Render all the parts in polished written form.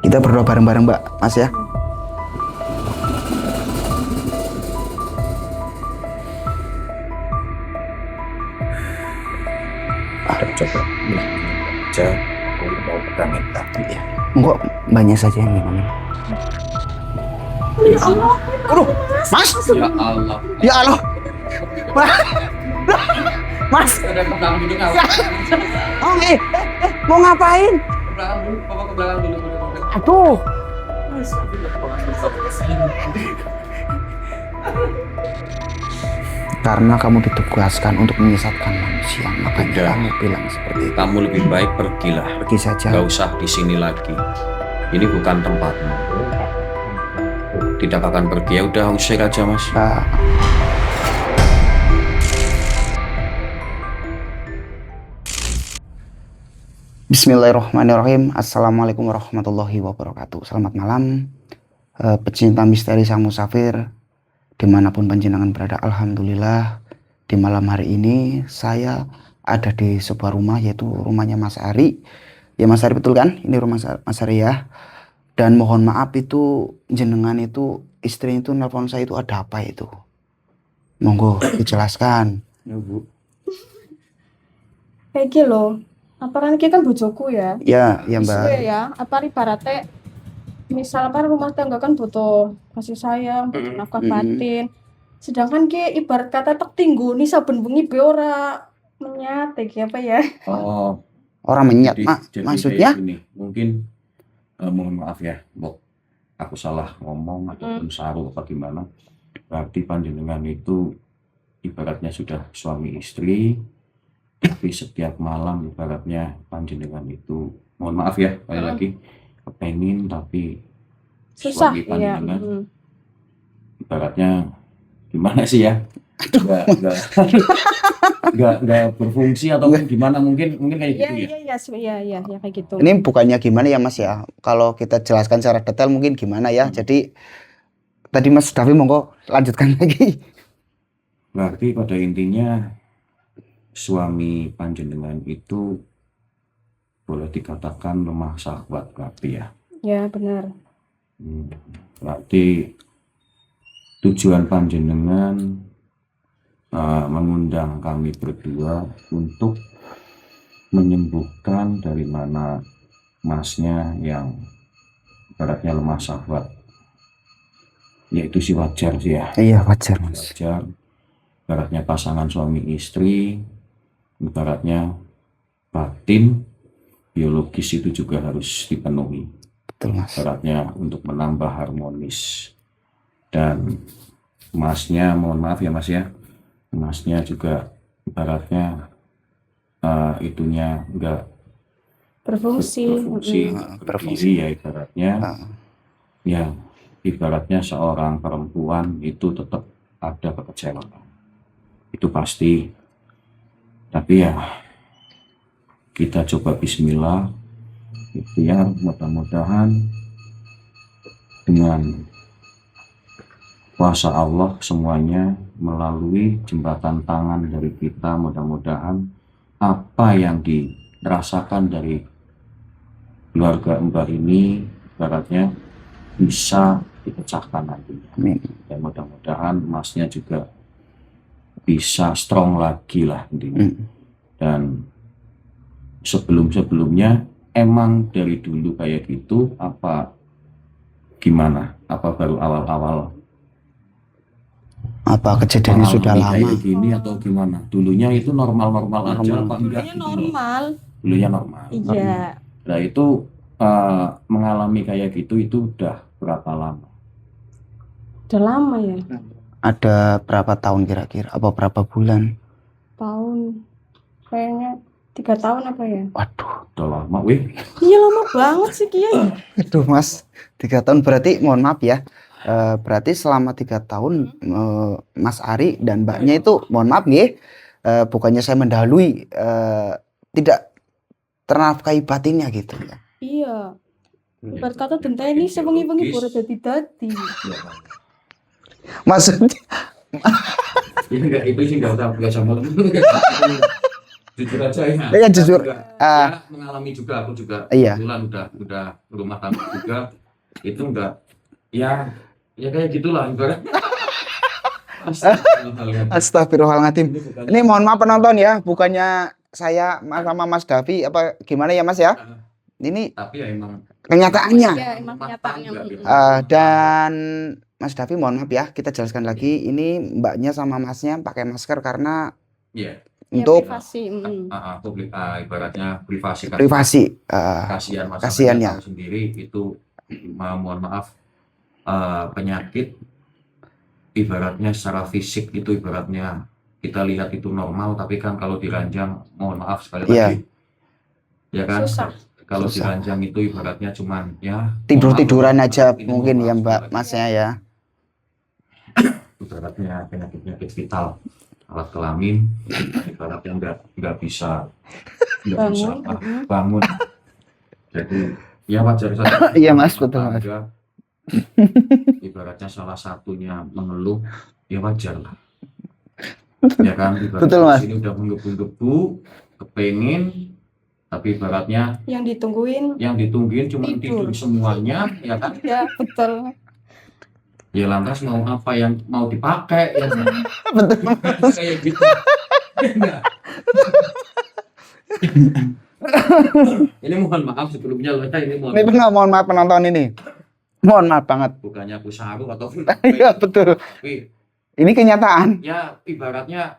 Kita berdoa bareng-bareng Mbak, Mas ya. Coba aja aku mau pegangin kaki ya. Enggak, banyak saja yang minum. Ya Allah. Aduh, Mas. Ya Allah. Ya Allah. Mas. Ada ke belakang dulu nggak? Oh, mau ngapain? Ke belakang dulu, papa ke belakang dulu. Aduh. Karena kamu ditugaskan untuk menyesatkan manusia, makanya Udah. kamu bilang seperti itu. Kamu lebih baik pergilah. Pergi saja. Gak usah di sini lagi. Ini bukan tempatmu. Tidak akan pergi. Ya udah usir aja mas. Ah. Bismillahirrahmanirrahim. Assalamualaikum warahmatullahi wabarakatuh. Selamat malam, pecinta misteri sang musafir, dimanapun panjenengan berada. Alhamdulillah, di malam hari ini saya ada di sebuah rumah, yaitu rumahnya Mas Ari. Ya Mas Ari, betul kan? Ini rumah Mas Ari ya. Dan mohon maaf itu jenengan itu istrinya itu nelpon saya itu ada apa itu? Monggo dijelaskan. Ya bu. Kayak gitu loh. Apa kan kita kan bojoku ya. Ya, ya Mbak. Isu ya, apa ibaratnya misal apa rumah tangga kan butuh kasih sayang, butuh nafkah batin. Sedangkan ki ibarat kata tek tingguni saben bengi be ora menyate ki apa ya? Oh. Orang menyat, Jadi maksudnya? kayak gini. Mungkin mohon maaf ya, Mbok. Aku salah ngomong ataupun saru apa gimana. Berarti panjenengan itu ibaratnya sudah suami istri. Tapi setiap malam ibaratnya panjenengan itu, mohon maaf ya, sekali lagi kepengen tapi Susah suami ya. panjenengan ibaratnya gimana sih ya, nggak berfungsi atau gimana, mungkin kayak Iya gitu ya. iya kayak gitu. Ini bukannya gimana ya Mas ya? Kalau kita jelaskan secara detail mungkin gimana ya? Jadi tadi Mas Davi monggo lanjutkan lagi. Berarti pada intinya suami panjenengan itu boleh dikatakan lemah syahwat berarti ya. Ya benar. Berarti tujuan panjenengan mengundang kami berdua untuk menyembuhkan dari mana masnya yang ibaratnya lemah syahwat. Yaitu si wajar sih ya. Iya wajar Mas. Wajar. Ibaratnya pasangan suami istri, ibaratnya batin, biologis itu juga harus dipenuhi. Betul Mas. Ibaratnya untuk menambah harmonis. Dan masnya, mohon maaf ya Mas ya, masnya juga ibaratnya itunya enggak Berfungsi. berdiri ya ibaratnya. Ya ibaratnya seorang perempuan itu tetap ada kekecewaan. Itu pasti. Tapi ya kita coba bismillah, ikhtiar, mudah-mudahan dengan kuasa Allah semuanya melalui jembatan tangan dari kita, mudah-mudahan apa yang dirasakan dari keluarga Mbak ini ibaratnya bisa dipecahkan nantinya. Amin. Dan mudah-mudahan masnya juga bisa strong lagi lah intinya. Dan sebelumnya emang dari dulu kayak gitu apa gimana? Apa baru awal-awal? Apa kejadiannya sudah lama? Kayak gini atau gimana? Dulunya itu normal-normal aja apa enggak? Dulunya normal. Dulunya normal. Iya. Nah itu mengalami kayak gitu itu udah berapa lama? Udah lama ya. Ada berapa tahun kira-kira? Apa berapa bulan? Tahun kayaknya 3 tahun apa ya? Waduh. Udah lama weh. Iya lama banget sih Kiai. Aduh Mas, 3 tahun berarti mohon maaf ya. Berarti selama 3 tahun Mas Ari dan Mbaknya itu mohon maaf nih, bukannya saya mendahului, tidak ternafkahi batinnya gitu ya. Iya. Ibarat kata denteni sewengi-wengi baru dadi. Maksudnya Itu enggak, itu sih enggak usah malam. jujur aja ya. Iya, jujur. Ya, mengalami juga, aku juga Iya. kebetulan udah rumah tangga juga, itu enggak, ya kayak gitulah ibarat. Astagfirullahaladzim. Astagfirullahaladzim. Ini bukan Ini mohon maaf penonton ya, bukannya saya sama Mas Davi apa gimana ya Mas ya? Ini tapi ya emang kenyataannya. Ya, emang rumah kenyataannya. tangga gitu. Dan Mas Davi mohon maaf ya, kita jelaskan lagi. Ini mbaknya sama masnya pakai masker karena Iya, Ya, untuk privasi. publik, ibaratnya privasi kan. privasi. Kasihan masalahnya Kasihan ya. tahu sendiri itu, mohon maaf, penyakit ibaratnya secara fisik itu ibaratnya kita lihat itu normal, tapi kan kalau diranjang, mohon maaf sekali Iya. lagi, ya kan, Susah. kalau Susah. diranjang itu ibaratnya cuman ya Tidur-tiduran mohon maaf, aja ini mungkin mohon ya maaf Mbak sekali lagi. Masnya ya. Ibaratnya penyakit vital, alat kelamin, ibaratnya nggak bisa Bangun. bangun. Jadi ya wajar saja. Iya, Mas, rumah betul, Mas. tangga, ibaratnya salah satunya mengeluh, ya wajar lah. Ya kan, ibaratnya Betul, Mas. sini udah menggebu-gebu, kepengen, tapi ibaratnya Yang ditungguin. yang ditungguin cuma Tidur. tidur semuanya, ya kan. Ya, betul. Ya lantas mau apa yang mau dipakai, ya kan? Betul. Kayak gitu. Enggak. Ini mohon maaf sebelumnya loh, ini mohon Ini benar, mohon maaf penonton ini. Mohon maaf banget. bukannya aku saru atau Iya, betul. tapi Ini kenyataan. ya ibaratnya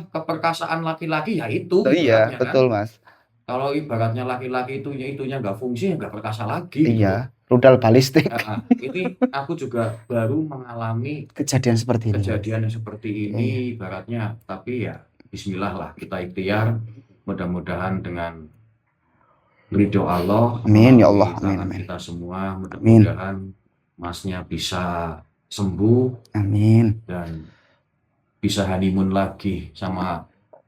keperkasaan laki-laki ya itu. Oh, iya, ibaratnya kan. betul, Mas. Kalau ibaratnya laki-laki itunya nggak fungsi, ya nggak perkasa lagi. Iya, rudal balistik. Nah, ini aku juga baru mengalami Kejadian seperti ini. kejadian yang seperti ini, ibaratnya. Tapi ya Bismillah lah, kita ikhtiar. Mudah-mudahan dengan ridho Allah, Amin, ya Allah. melalui Amin, tangan amin. kita semua, mudah-mudahan masnya bisa sembuh Amin. dan bisa honeymoon lagi sama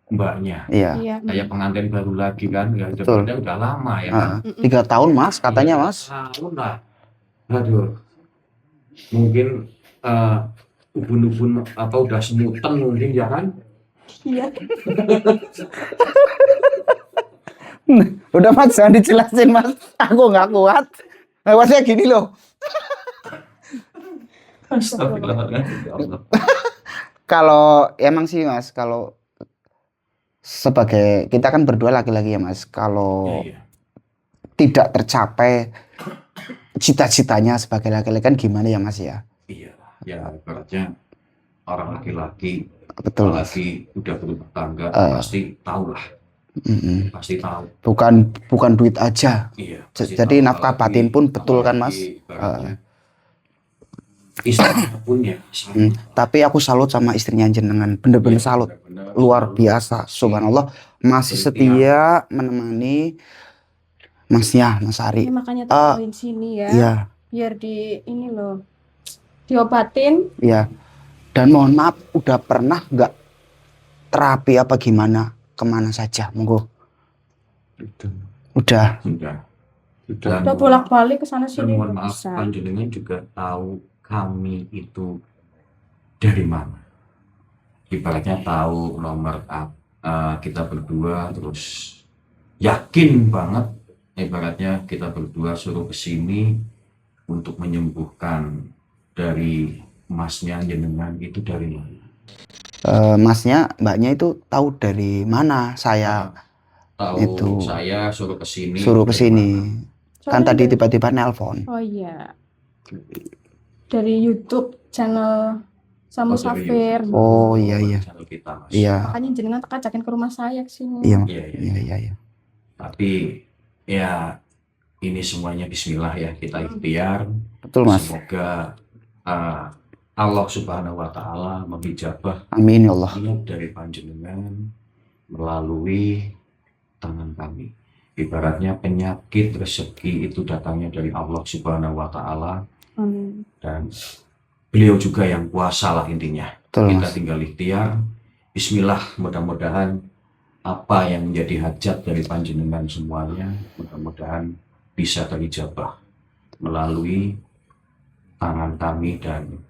mbaknya. Iya. Iya. Kayak pengantin baru lagi kan, ya Betul. udah lama ya kan. 3 tahun, Mas, katanya, Iya, Mas. tahun lah. Aduh, mungkin ubun-ubun apa udah semutan mungkin ya kan. Iya. Udah, Mas, jangan dijelasin, Mas. Aku nggak kuat. Maksudnya gini loh. Astagfirullahaladzim, ya Allah. Kalau emang sih, Mas, kalau sebagai kita kan berdua laki-laki ya, Mas. Kalau Iya. tidak tercapai cita-citanya sebagai laki-laki kan gimana ya, Mas ya? Iya, ya ibaratnya orang laki-laki Betul, Mas. apalagi udah berumah tangga pasti tahu lah, Mm-mm. pasti tahu. Bukan duit aja. Iya. Jadi nafkah batin pun betul kan, Mas? Ibaratnya istrinya pun ya sama. Tapi aku salut sama istrinya jenengan, bener-bener Iya, salut. benar-benar Luar salut. biasa, subhanallah, masih setia menemani Masnya, Mas Ari. Ini makanya tawarin sini ya. Iya, Biar di ini loh. Diobatin. iya. Dan mohon maaf, udah pernah nggak terapi apa gimana? Kemana saja, monggo. Udah. Sudah. Udah bolak-balik ke sana Dan sini. mohon maaf, Bisa. panjenengan juga tahu kami itu dari mana. Ibaratnya tahu nomor kita berdua, terus yakin banget ibaratnya kita berdua suruh kesini untuk menyembuhkan dari masnya jenengan itu dari mana? Masnya, mbaknya itu tahu dari mana saya Tahu itu saya suruh kesini. suruh dari kesini. mana? Kan Soalnya tadi dari- tiba-tiba nelpon. Oh iya. Dari YouTube channel Samu Oh, dari Safir. YouTube. Oh, iya, iya. Channel kita, Mas. Iya, Makanya jenengan tak ajakin ke rumah saya ke sini. iya, Iya, iya. iya, iya, iya. Tapi ya ini semuanya Bismillah ya, kita ikhtiar. Betul, Mas. Semoga Allah Subhanahu wa Ta'ala mengijabah Amin ya Allah. niat dari panjenengan melalui tangan kami. Ibaratnya penyakit rezeki itu datangnya dari Allah Subhanahu wa Ta'ala, Amin. dan beliau juga yang kuasa lah intinya. Betul, Kita Mas. tinggal ikhtiar. Bismillah, mudah-mudahan apa yang menjadi hajat dari panjenengan semuanya mudah-mudahan bisa terijabah melalui tangan kami dan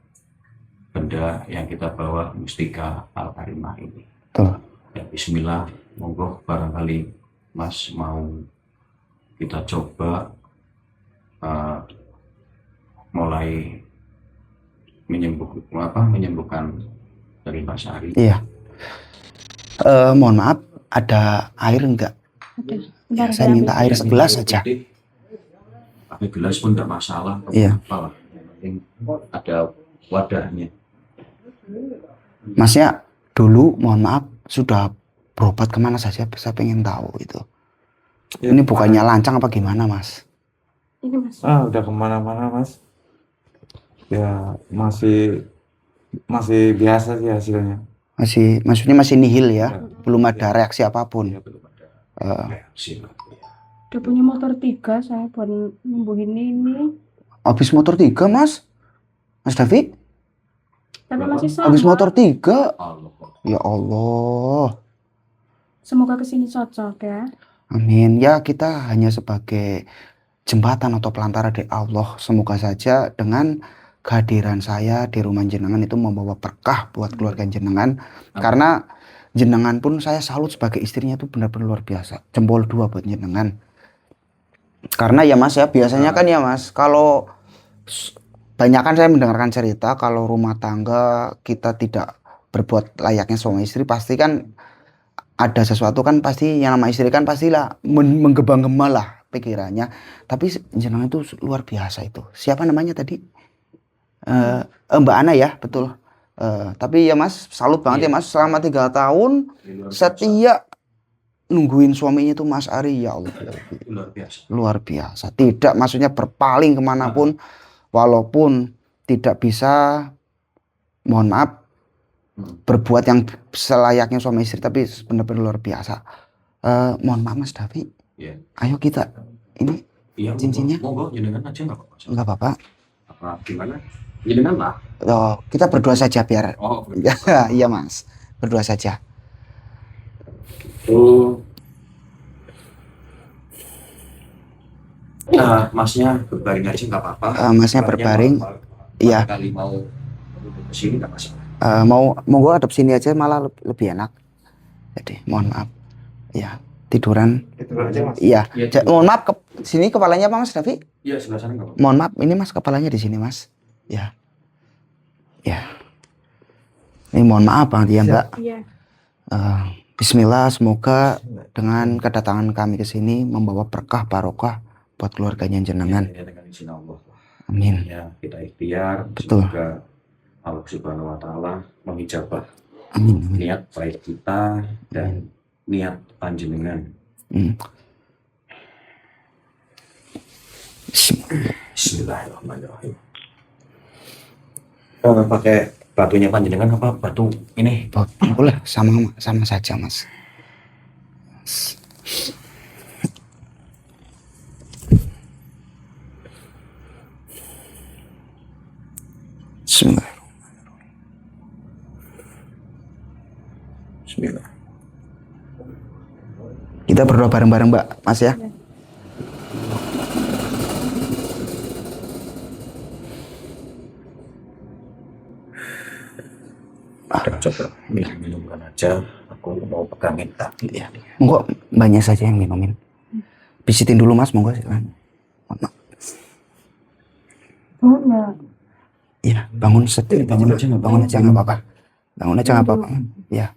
benda yang kita bawa, Mustika Al-Karimah ini. Betul. Ya, Bismillah, monggo barangkali Mas mau kita coba mulai menyembuhkan dari Mas Ari. Iya. Mohon maaf, ada air enggak? Ada. Ya, Bentar, saya minta air segelas saja. Pakai gelas pun tidak masalah. Iya. Apalah. Yang penting ada wadahnya. Masnya dulu, mohon maaf, sudah berobat kemana saja? Saya pengen tahu itu. Ya, Ini bukannya lancang apa gimana, Mas? Ini Mas. udah kemana-mana Mas. Ya masih biasa sih hasilnya. Maksudnya masih nihil ya? Ya. Belum ada reaksi apapun. Ya, belum ada Eh, reaksi. Udah punya motor 3 saya buat nyembuhin ini. Habis motor 3, Mas? Mas David? Tapi masih sama. Habis motor 3? Allah. Ya Allah. Semoga kesini cocok ya. Amin. Ya, kita hanya sebagai jembatan atau pelantara dari Allah. Semoga saja dengan kehadiran saya di rumah jenengan itu membawa berkah buat keluarga jenengan. Karena jenengan pun saya salut sebagai istrinya itu benar-benar luar biasa. Jempol 2 buat jenengan. Karena ya Mas ya, biasanya kan ya Mas, kalau banyak kan saya mendengarkan cerita kalau rumah tangga kita tidak berbuat layaknya suami istri, pasti kan ada sesuatu kan, pasti yang nama istri kan pastilah menggema-gema lah pikirannya. Tapi jenengan itu luar biasa itu. Siapa namanya tadi? Mbak Ana ya, betul. Tapi ya Mas, salut banget ya Mas, selama 3 tahun setia nungguin suaminya itu Mas Ari, ya Allah. Luar biasa. Luar biasa. Tidak maksudnya berpaling kemanapun, walaupun tidak bisa, mohon maaf, berbuat yang selayaknya suami istri, tapi benar-benar luar biasa. Mohon maaf Mas Davi, Iya. ayo kita ini Iya, cincinnya monggo jenengan aja nggak apa-apa. nggak apa-apa. Apa gimana? Jenengan lah. Kita berdua saja biar. Oh, Iya Mas, berdua saja. Masnya berbaring aja nggak apa-apa. Masnya berbaring. Iya. Kali mau kesini nggak masalah. Monggo hadap sini aja malah lebih enak. Jadi mohon maaf. Ya, tiduran. Tidur aja Mas. Iya. Iya, Mohon maaf, sini kepalanya Pak Mas Davi. Iya, sebelah sana nggak apa-apa. Mohon maaf, ini Mas kepalanya di sini Mas. Ya. Ya. Ini mohon maaf banget ya Mbak. Iya. Bismillah, semoga dengan kedatangan kami ke sini membawa berkah barokah buat keluarganya jenengan. Ya, dengan izin Allah. Amin. Ya, kita ikhtiar. Betul. Semoga Allah Subhanahu Wa Taala mengijabah Amin. Amin. niat baik kita dan niat panjenengan. Bismillahirrahmanirrahim. Pakai batunya panjenengan apa batu ini? Boleh, sama saja Mas. Bismillah. Kita berdoa bareng-bareng Mbak, Mas ya. Coba minumkan aja. Aku mau pegangin kaki. Ya. Monggo banyak saja yang minumin. Pisitin dulu Mas, monggo silakan. Iya, bangun bangun aja nggak apa-apa. Bangun aja nggak apa-apa. Ya.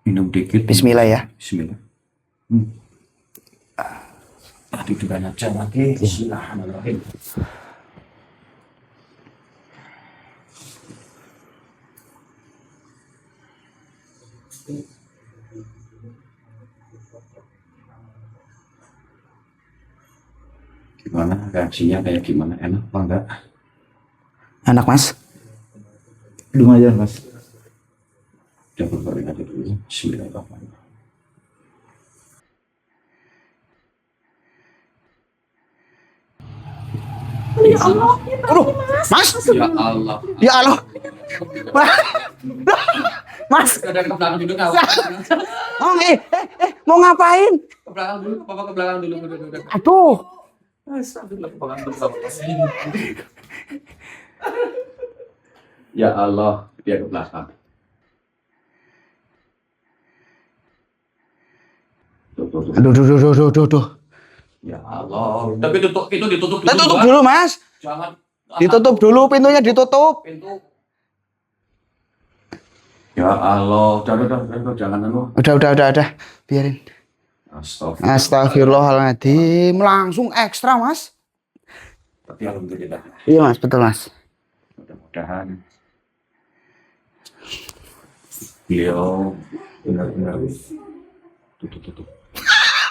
Minum dikit. Bismillah ya. Bismillah. Tiduran aja lagi. Bismillahirrahmanirrahim. Gimana reaksinya, kayak gimana, enak apa enggak? Enak Mas. Lumayan Mas. Udah berbaring aja dulu. Bismillahirrahmanirrahim. Ya Allah, Aduh, Mas. Ya Allah. Ya Allah. Mas. Ada ke belakang dulu nggak? Oh, mau ngapain? Ke belakang dulu, papa ke belakang dulu. Udah. Aduh. Astagfirullah, ke belakang dulu. Ya Allah, dia ke belakang. Tuh. Aduh, aduh. Ya Allah. Tapi itu ditutup dulu. Tutup Mbak. dulu, Mas. Jangan. Ditutup dulu, pintunya ditutup. Pintu. Ya Allah. Udah, jangan anu. Udah. Biarin. Astagfirullahaladzim. Langsung ekstra, Mas. Tapi alhamdulillah. Iya, Mas. Betul, Mas. Mudah-mudahan beliau benar-benar tutup.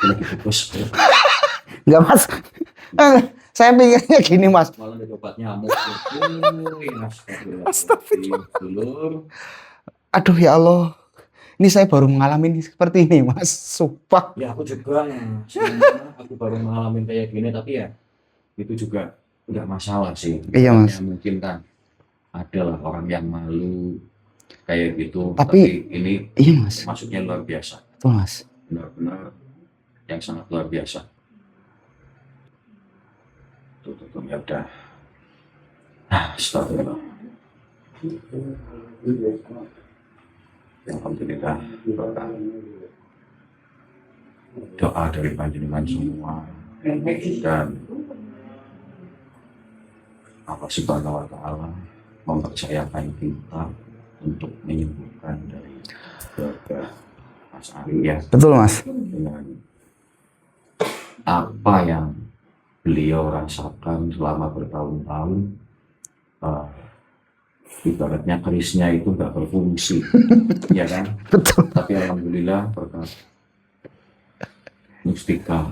Lagi fokus. Enggak, Mas. Saya pikirnya gini, Mas. Malah ada obat nyamuk. Astagfirullah. Dulur. Aduh, ya Allah. Ini saya baru mengalami seperti ini, Mas. Sumpah. Ya aku juga sebenarnya aku baru mengalami kayak gini, tapi ya itu juga nggak masalah sih. Iya, Mas. Ya, mungkin kan adalah orang yang malu kayak gitu, Tapi ini iya, Mas. maksudnya luar biasa, Betul, Mas. benar-benar yang sangat luar biasa. Tuh, ya udah. Astagfirullah. Alhamdulillah. Doa dari panjenengan semua dan Allah Subhanahu wa Ta'ala mempercayakan kita untuk menyembuhkan dari keluarga Mas Ari ya, Betul, Mas. dengan apa yang beliau rasakan selama bertahun-tahun. Ibaratnya kerisnya itu nggak berfungsi, ya kan? Betul. Tapi alhamdulillah berkat Mustika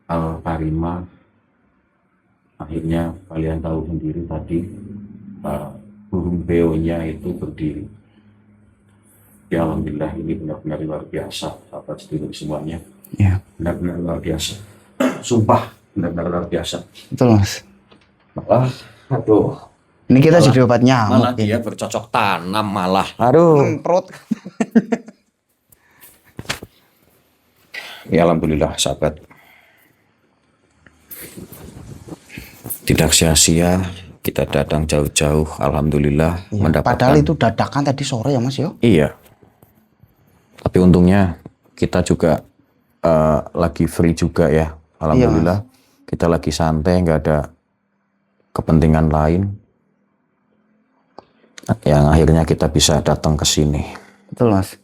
Al-Karimah, akhirnya kalian tahu sendiri tadi burung beonya itu berdiri. Ya alhamdulillah, ini benar-benar luar biasa, sahabat sedulur semuanya. Ya. Benar-benar luar biasa. Sumpah, benar-benar luar biasa. Betul, Mas. Aduh. Ini kita jadi obat Malah nyamuk. dia bercocok tanam malah. Aduh. Perut. Ya alhamdulillah sahabat. Tidak sia-sia kita datang jauh-jauh, alhamdulillah Ya, mendapatkan. padahal itu dadakan tadi sore ya, Mas, yo. Iya. Tapi untungnya kita juga lagi free juga ya. Alhamdulillah. Kita lagi santai, nggak ada kepentingan lain. Yang akhirnya kita bisa datang ke sini. Betul, Mas.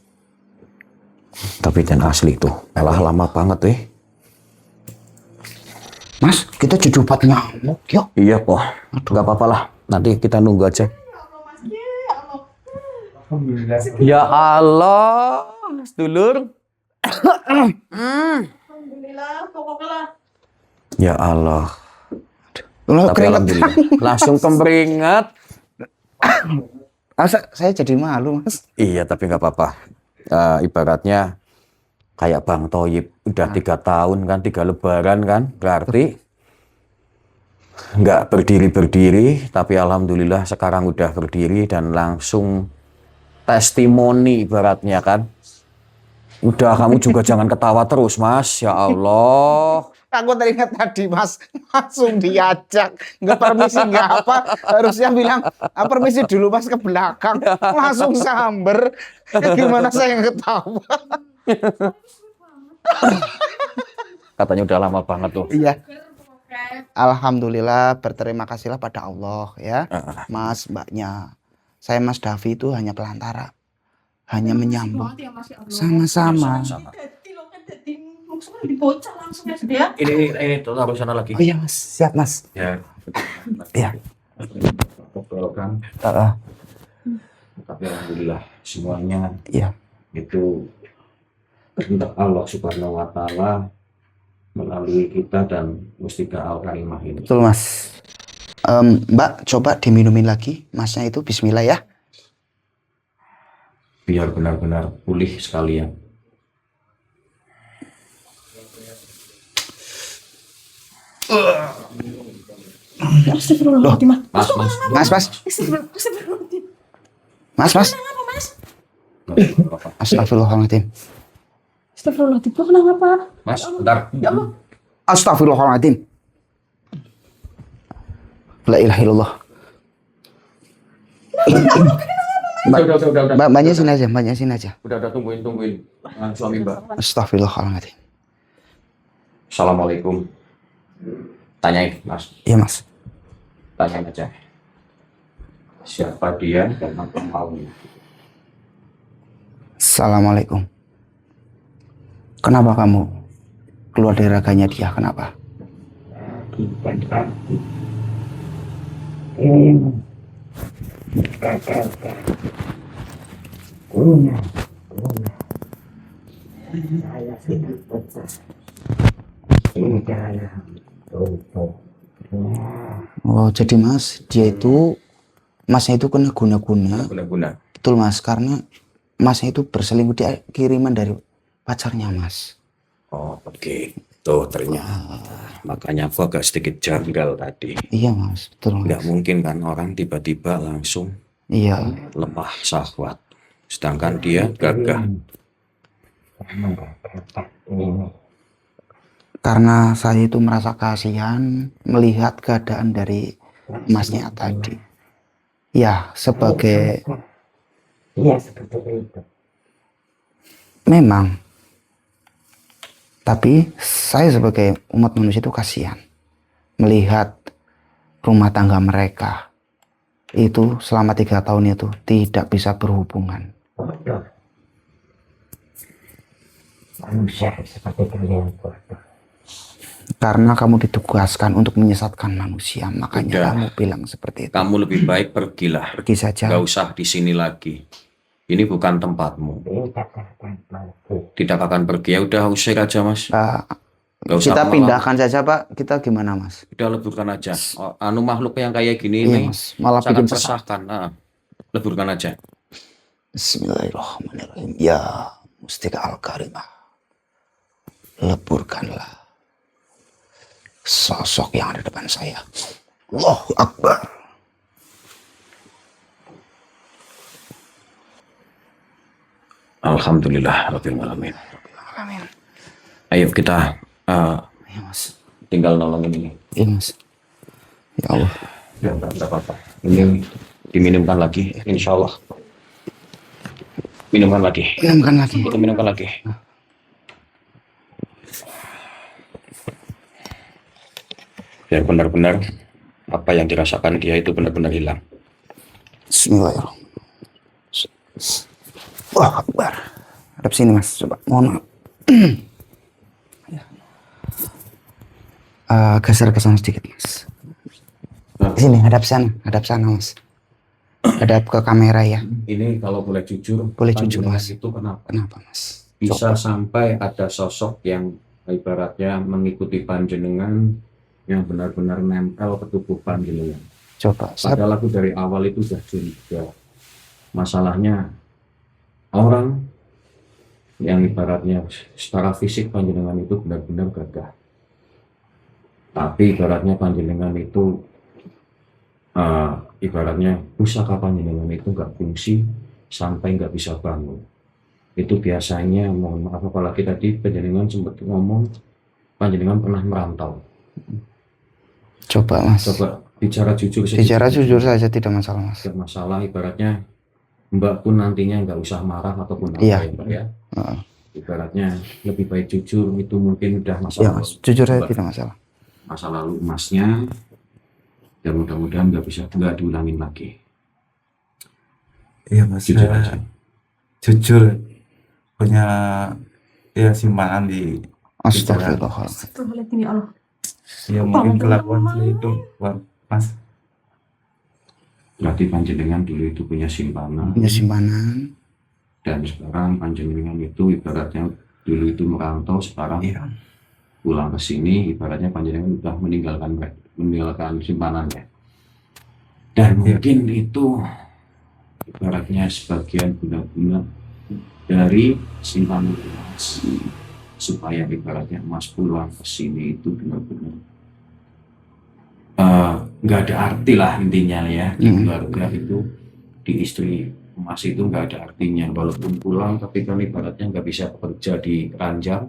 Tapi dan asli tuh, elah lama banget Mas, kita jadi obat nyamuk, yo. Iya poh, nggak apa-apa lah. Nanti kita nunggu aja. Ya Allah, sedulur. Alhamdulillah, pokoknya lah. Ya Allah. Loh, Tapi keringet. alhamdulillah, langsung kemeringat. Masa saya jadi malu, Mas. Iya, tapi nggak apa-apa. Ibaratnya kayak Bang Toyib, udah 3 tahun kan, 3 lebaran kan, berarti nggak berdiri, tapi alhamdulillah sekarang udah berdiri dan langsung testimoni ibaratnya kan. Udah, kamu juga jangan ketawa terus, Mas. Ya Allah. Aku teringat tadi, Mas, langsung diajak, nggak permisi nggak apa, harusnya bilang permisi dulu, Mas, ke belakang, langsung samber. Gimana saya yang ketawa? Katanya udah lama banget tuh. Iya. Alhamdulillah, berterima kasihlah pada Allah ya, Mas, Mbaknya. Saya Mas Davi itu hanya pelantara, hanya menyambung. Sama-sama. Dibocah langsung ya. Ini taruh sana lagi. Oh iya, Mas, siap, Mas. Ya. Iya. Kan. Tapi alhamdulillah semuanya Iya. itu kehendak Allah Subhanahu wa Ta'ala melalui kita dan Mustika Al-Karimah ini. Betul, Mas. Mbak, coba diminumin lagi, Masnya itu. Bismillah ya. Biar benar-benar pulih sekalian. Astagfirullahaladzim. Mas. Astagfirullahaladzim. Mas. Kenapa, Mas? Astagfirullahaladzim. Astagfirullahaladzim. Lo kenapa? Mas, bentar. Ya Allah. Astagfirullahaladzim. La ilaha illallah. Udah. Mbaknya sini aja, Mbaknya sini aja. Udah tungguin suami Mbak. Astagfirullahaladzim. Assalamualaikum. Tanyain Mas, Iya Mas. tanyain aja. Siapa dia dan apa maunya? Assalamualaikum. Kenapa kamu keluar dari raganya dia? Kenapa? Oh, jadi Mas, Masnya itu kena guna-guna. Guna-guna. Betul Mas, karena Masnya itu berselingkuh, dia kiriman dari pacarnya Mas. Oh, begitu ternyata. Makanya aku agak sedikit janggal tadi. Iya Mas, betul Nggak Mas. mungkin kan orang tiba-tiba langsung Iya, lemah syahwat. Sedangkan dia gagah. karena saya itu merasa kasihan melihat keadaan dari Masnya tadi. Ya, sebagai memang, tapi saya sebagai umat manusia itu kasihan melihat rumah tangga mereka itu selama 3 tahun itu tidak bisa berhubungan. Manusia seperti kalian bodoh. Karena kamu ditugaskan untuk menyesatkan manusia, makanya Udah. kamu bilang seperti itu. Kamu lebih baik pergilah. Pergi saja. Nggak usah di sini lagi. Ini bukan tempatmu. Tidak akan pergi. Tidak akan pergi. Ya udah usir aja Mas. Nggak usah Kita lama-lama. pindahkan saja Pak. Kita gimana Mas? Udah leburkan aja. Oh, anu makhluk yang kayak gini Iya ini Mas, malah sangat bikin sesat. meresahkan. Nah, leburkan aja. Bismillahirrahmanirrahim. Ya Mustika Al-Karimah, leburkanlah sosok yang ada depan saya. Allahu Akbar. Alhamdulillah Rabbil Alamin. Amin. Ayo kita Ya Mas. tinggal nolongin ini. Ya Mas. Ya Allah. Ya, enggak apa-apa. Ini diminumkan lagi, insya Allah. Minumkan lagi. Minumkan lagi. Kita minumkan lagi. Ya benar-benar apa yang dirasakan dia itu benar-benar hilang. Bismillahirrahmanirrahim. Allahu Akbar. Hadap sini Mas, coba. Mohon maaf. Ya. Geser ke sana sedikit Mas. Sini, hadap sana Mas. Hadap ke kamera ya. Ini kalau boleh jujur, Boleh jujur, panjenengan Mas. itu kenapa? Kenapa Mas? Bisa sampai ada sosok yang ibaratnya mengikuti panjenengan yang benar-benar nempel ke tubuh panjenengan. Coba. Padahal aku dari awal itu sudah curiga. Masalahnya orang yang ibaratnya secara fisik panjenengan itu benar-benar gagah. Tapi ibaratnya panjenengan itu ibaratnya pusaka panjenengan itu nggak fungsi sampai nggak bisa bangun. Itu biasanya, mohon maaf apalagi tadi panjenengan sempat ngomong panjenengan pernah merantau. Coba Mas. Coba bicara jujur saja. Bicara jujur saja, tidak masalah Mas. Tidak masalah, ibaratnya Mbak pun nantinya nggak usah marah ataupun apa Iya. ya Mbak ya. Heeh. Ibaratnya lebih baik jujur, itu mungkin udah masa Ya lalu. Mas, jujur saja Mbak, tidak masalah. masa lalu emasnya, dan mudah-mudahan nggak diulangin lagi. Iya Mas, Jujur saya aja. jujur punya ya simpanan di Astagfirullahaladzim. Astagfirullahaladzim ya Allah. ya mungkin kelakuan saya itu Mas. Berarti panjenengan dulu itu punya simpanan, Punya simpanan. dan sekarang panjenengan itu ibaratnya dulu itu merantau, sekarang Iya. pulang ke sini, ibaratnya panjenengan sudah meninggalkan simpanannya. Dan Iya. mungkin itu ibaratnya sebagian guna-guna dari simpanan emas, supaya ibaratnya emas pulang ke sini itu benar-benar nggak ada arti lah intinya ya. Di keluarga itu, di istri emas itu nggak ada artinya, walaupun pulang tapi kan ibaratnya nggak bisa bekerja di ranjang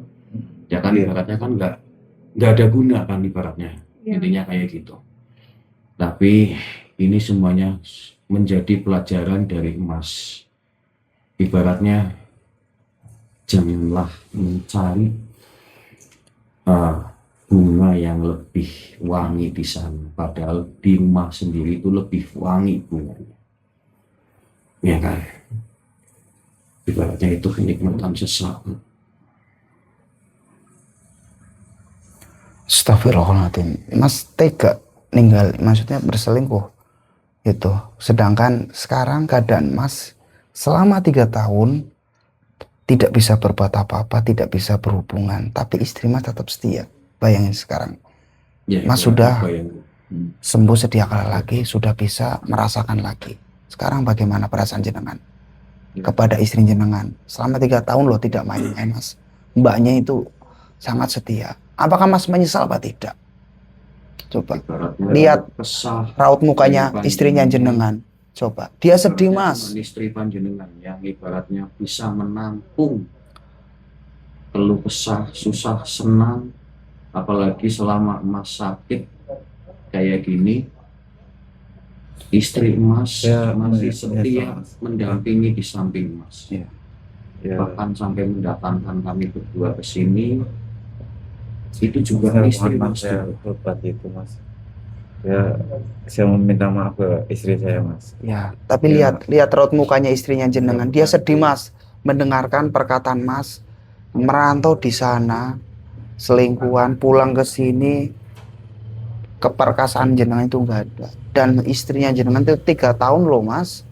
ya kan, ibaratnya kan nggak ada guna kan ibaratnya. Iya. Intinya kayak gitu. Tapi ini semuanya menjadi pelajaran dari emas. Ibaratnya janganlah mencari eh, bunga yang lebih wangi di sana, padahal di rumah sendiri itu lebih wangi bunganya, ya kan? Ibaratnya itu kenikmatan sesaat. Astagfirullahaladzim, Mas tega ninggal, maksudnya berselingkuh itu. Sedangkan sekarang keadaan Mas selama 3 tahun tidak bisa berbuat apa-apa, tidak bisa berhubungan, tapi istri Mas tetap setia. Bayangin sekarang, Ya, Mas ibaratnya sudah bayang- sembuh sedia kala lagi, sudah bisa merasakan lagi. Sekarang bagaimana perasaan jenengan kepada istri jenengan? Selama 3 tahun loh tidak main-main Mas. Mbaknya itu sangat setia. Apakah Mas menyesal apa tidak? Coba ibaratnya lihat kesah raut mukanya dari istrinya jenengan. Coba dia sedih ibaratnya Mas. cuman istri panjenengan yang ibaratnya bisa menampung keluh kesah, susah, senang, apalagi selama Mas sakit kayak gini, istri Mas Ya, masih ya, setia Mas. mendampingi di samping Mas. Ya. Ya, Bahkan sampai mendatangkan kami berdua ke sini, itu juga saya istri mohon maaf, Mas saya juga. lupa itu Mas. Ya, saya meminta maaf ke istri saya Mas. Ya, tapi Ya. lihat raut mukanya istrinya jenengan. Dia sedih Mas mendengarkan perkataan Mas merantau di sana, selingkuhan, pulang ke sini, keperkasaan jenengan itu enggak ada. Dan istrinya jenengan itu 3 tahun loh Mas.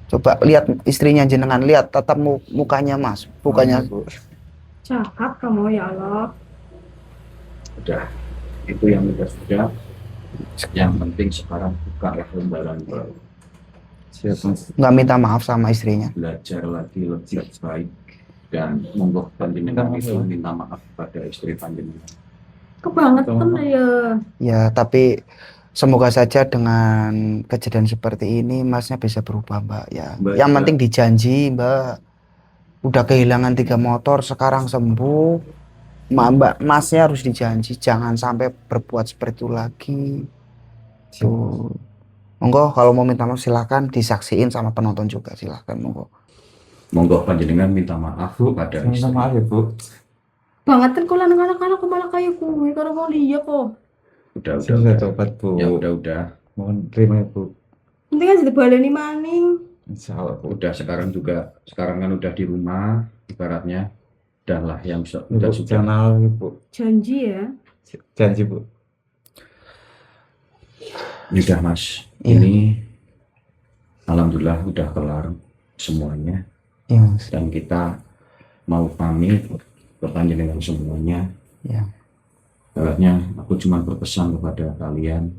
Coba lihat istrinya jenengan, lihat tatap mukanya Mas, bukannya Bu. Jahat kamu ya Allah. Udah, itu yang sudah. Yang penting sekarang buka lembaran baru, Siap Mas. nggak minta maaf sama istrinya. belajar lagi lebih baik, dan monggo panjenengan Minta maaf itu ya. minta maaf pada istri panjenengan. Kebangetan ya. Ya, tapi semoga saja dengan kejadian seperti ini Masnya bisa berubah Mbak ya. Mbak, Yang ya. penting dijanji Mbak. Udah kehilangan 3 motor, sekarang sembuh. Mbak, Masnya harus dijanji jangan sampai berbuat seperti itu lagi. Tuh. Monggo kalau mau minta maaf silahkan disaksiin sama penonton juga, silahkan monggo. Monggo panjenengan minta maaf pada Minta istri. maaf ya Bu. Bangetan kok anak-anak malah kayak gue karo mau liya kok. Udah, Saya sudah udah. tobat Bu. Ya udah. Mohon terima ya Bu. Penting aja dibaleni maning. Insya Allah Bu. Udah sekarang kan udah di rumah, ibaratnya. Udah lah yang Bu, sudah. jangan lagi Bu. Janji ya. Janji Bu. Udah Mas, Iya. ini alhamdulillah udah kelar semuanya, Iya Mas. dan kita mau pamit ke panjenengan semuanya. Ya. Ibaratnya aku cuma berpesan kepada kalian,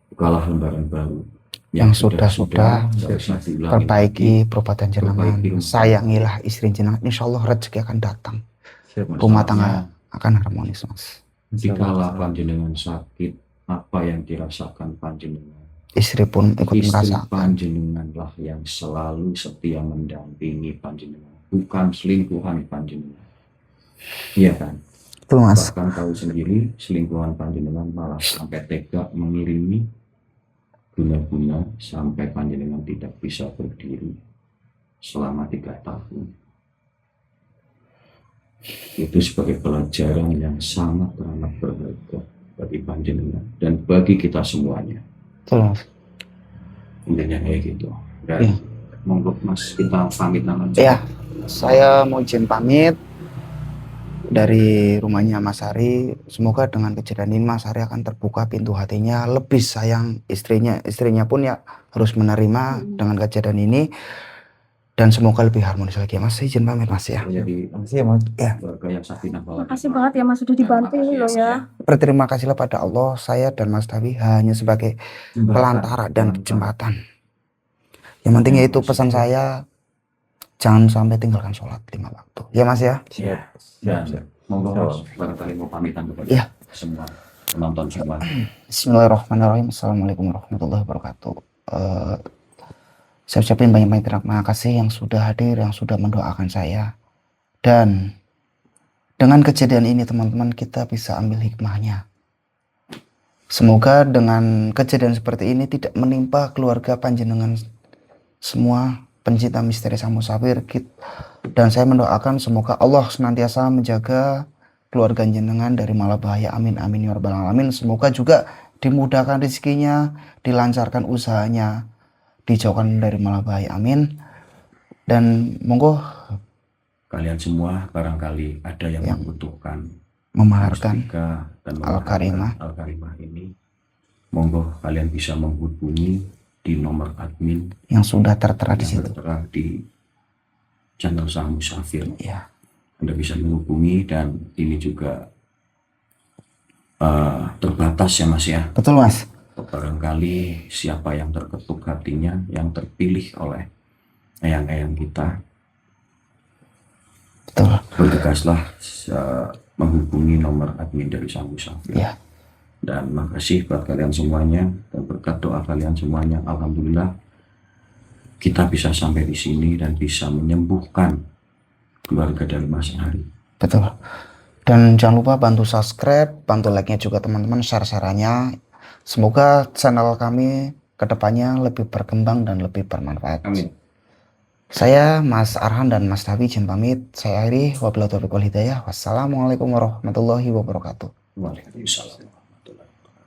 bukalah lembaran baru. Yang sudah-sudah, nggak usah diulangi Perbaiki lagi. perbuatan jenengan, Perbaiki. sayangilah istri jenengan. Insya Allah rezeki akan datang, Siap Mas. rumah Masalahnya, tangga akan harmonis Mas. Insya Dikala Allah. panjenengan sakit, apa yang dirasakan panjenengan? Istri pun ikut Istri merasakan. panjenenganlah yang selalu setia mendampingi panjenengan, bukan selingkuhan panjenengan. Iya kan? Itu Mas. Bahkan tahu sendiri selingkuhan panjenengan malah sampai tega mengirimi bunga-bunga sampai panjenengan tidak bisa berdiri selama 3 tahun. Itu sebagai pelajaran yang sangat amat berharga bagi panjenengan dan bagi kita semuanya. Betul Mas. Intinya kayak gitu. Dan Iya. monggo Mas, kita pamit namanya. Ya, saya mau izin pamit dari rumahnya Mas Hari. Semoga dengan kejadian ini Mas Hari akan terbuka pintu hatinya, lebih sayang istrinya. Istrinya pun ya harus menerima dengan kejadian ini. Dan semoga lebih harmonis lagi ya Mas. Saya izin pamit Mas ya. Jadi Makasih ya Mas. keluarga yang sakinah mawaddah. Makasih banget ya Mas sudah dibantu ini loh ya. Berterima kasihlah pada Allah, saya dan Mas Dawi hanya sebagai pelantara dan jembatan. Yang penting yaitu pesan saya, jangan sampai tinggalkan sholat 5 waktu. Ya Mas ya. Siap. Dan Siap. monggo Insya Mas, Allah. barangkali mau pamitan kepada Iya. semua penonton semua. Bismillahirrahmanirrahim. Assalamualaikum warahmatullahi wabarakatuh. Saya ucapin banyak-banyak terima kasih yang sudah hadir, yang sudah mendoakan saya. Dan dengan kejadian ini teman-teman kita bisa ambil hikmahnya. Semoga dengan kejadian seperti ini tidak menimpa keluarga panjenengan semua pencinta misteri Sang Musafir. Dan saya mendoakan semoga Allah senantiasa menjaga keluarga jenengan dari malabahaya. Amin amin ya rabbal alamin. Semoga juga dimudahkan rezekinya, dilancarkan usahanya, dijauhkan dari malabahaya. Amin. Dan monggo Kalian semua barangkali ada yang Yang membutuhkan memaharkan mustika dan Al-Karimah. Al-Karimah ini, monggo kalian bisa menghubungi di nomor admin yang sudah tertera di yang situ. tertera di channel Sang Musafir. Ya, Anda bisa menghubungi, dan ini juga terbatas ya Mas ya. betul Mas. Barangkali siapa yang terketuk hatinya, yang terpilih oleh eyang-eyang kita, Betul. bergegaslah menghubungi nomor admin dari Sang Musafir. Ya, Dan makasih buat kalian semuanya, dan berkat doa kalian semuanya, alhamdulillah kita bisa sampai di sini dan bisa menyembuhkan keluarga dari Mas Ari. betul. Dan jangan lupa bantu subscribe, bantu like-nya juga teman-teman, share-sharannya. Semoga channel kami kedepannya lebih berkembang dan lebih bermanfaat. Amin. Saya Mas Arhan dan Mas Dawi izin pamit. Saya akhiri, wabillahi taufiq wal hidayah. Wassalamualaikum warahmatullahi wabarakatuh. Waalaikumsalam.